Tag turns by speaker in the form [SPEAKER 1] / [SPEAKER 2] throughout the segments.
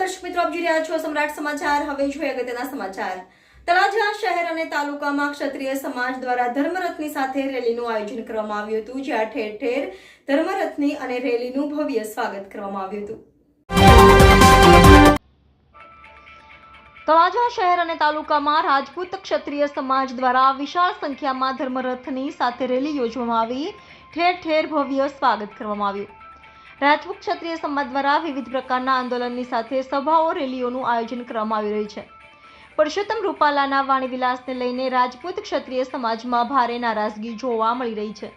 [SPEAKER 1] દર્શક મિત્રો, આપ જોઈ રહ્યા છો સમ્રાટ સમાચાર। હવે જોઈએ અગત્યના સમાચાર। તળાજા શહેર અને તાલુકામાં ક્ષત્રિય સમાજ દ્વારા ધર્મરથની સાથે રેલીનું આયોજન કરવામાં આવ્યું હતું, જ્યાં ઠેર ઠેર ધર્મરથની અને રેલીનું ભવ્ય સ્વાગત કરવામાં આવ્યું હતું। તળાજા શહેર અને તાલુકામાં રાજપૂત ક્ષત્રિય સમાજ દ્વારા વિશાળ સંખ્યામાં ધર્મરથની સાથે રેલી યોજવામાં આવી, ઠેર ઠેર ભવ્ય સ્વાગત કરવામાં આવ્યું। રાજપૂત ક્ષત્રિય સમાજ દ્વારા વિવિધ પ્રકારના આંદોલનની સાથે સભાઓ રેલીઓનું આયોજન કરવામાં આવી રહ્યું છે। પુરુષોત્તમ રૂપાલાના વાણીવિલાસને લઈને રાજપૂત ક્ષત્રિય સમાજમાં ભારે નારાજગી જોવા મળી રહી છે,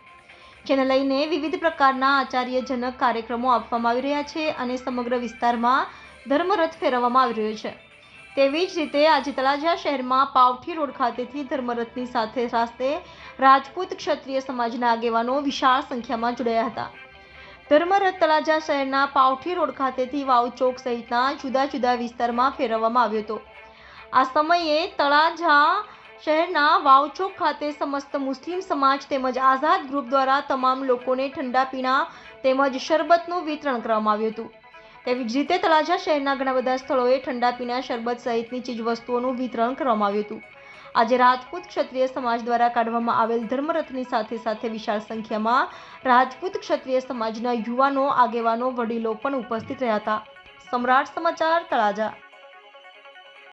[SPEAKER 1] જેને લઈને વિવિધ પ્રકારના આચાર્યજનક કાર્યક્રમો આપવામાં આવી રહ્યા છે અને સમગ્ર વિસ્તારમાં ધર્મરથ ફેરવવામાં આવી રહ્યો છે। તેવી જ રીતે આજે તળાજા શહેરમાં પાવઠી રોડ ખાતેથી ધર્મરથની સાથે રાજપૂત ક્ષત્રિય સમાજના આગેવાનો વિશાળ સંખ્યામાં જોડાયા હતા। ધર્મરથ તળાજા શહેરના પાવઠી રોડ ખાતેથી વાવ ચોક સહિતના જુદા જુદા વિસ્તારમાં ફેરવવામાં આવ્યો હતો। આ સમયે તળાજા શહેરના વાવ ચોક ખાતે સમસ્ત મુસ્લિમ સમાજ તેમજ આઝાદ ગ્રુપ દ્વારા તમામ લોકોને ઠંડા પીણા તેમજ શરબતનું વિતરણ કરવામાં આવ્યું હતું। તેવી જ રીતે તળાજા શહેરના ઘણા બધા સ્થળોએ ઠંડા પીણા, શરબત સહિતની ચીજવસ્તુઓનું વિતરણ કરવામાં આવ્યું હતું। આજે રાજપૂત ક્ષત્રિય સમાજ દ્વારા કાઢવામાં આવેલ ધર્મરથની સાથે વિશાળ સંખ્યામાં રાજપૂત ક્ષત્રિય સમાજના યુવાનો, આગેવાનો, વડીલો પણ ઉપસ્થિત રહ્યા હતા। સમ્રાટ સમાચાર, તળાજા।